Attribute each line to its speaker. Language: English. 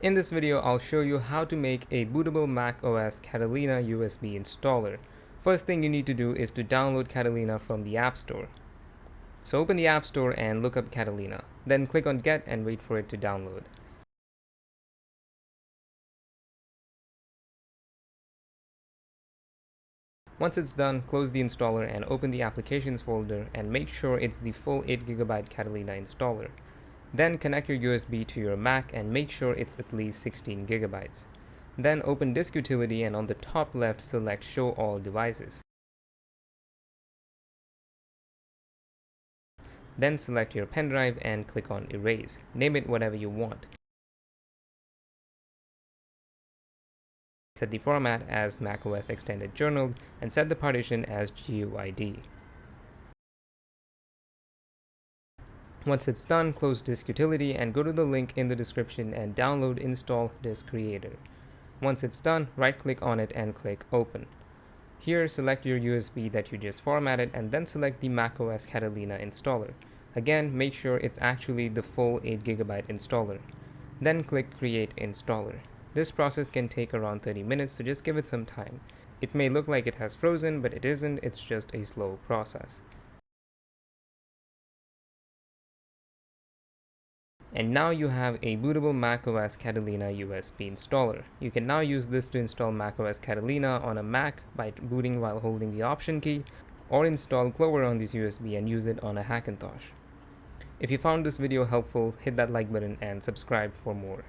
Speaker 1: In this video, I'll show you how to make a bootable Mac OS Catalina USB installer. First thing you need to do is to download Catalina from the App Store. So open the App Store and look up Catalina. Then click on Get and wait for it to download. Once it's done, close the installer and open the Applications folder and make sure it's the full 8GB Catalina installer. Then connect your USB to your Mac and make sure it's at least 16GB. Then open Disk Utility and on the top left select Show All Devices. Then select your pen drive and click on Erase. Name it whatever you want. Set the format as Mac OS Extended Journal and set the partition as GUID. Once it's done, close Disk Utility and go to the link in the description and download Install Disk Creator. Once it's done, right-click on it and click Open. Here, select your USB that you just formatted and then select the Mac OS Catalina installer. Again, make sure it's actually the full 8GB installer. Then click Create Installer. This process can take around 30 minutes, so just give it some time. It may look like it has frozen, but it isn't, it's just a slow process. And now you have a bootable Mac OS Catalina USB installer. You can now use this to install Mac OS Catalina on a Mac by booting while holding the Option key, or install Clover on this USB and use it on a Hackintosh. If you found this video helpful, hit that like button and subscribe for more.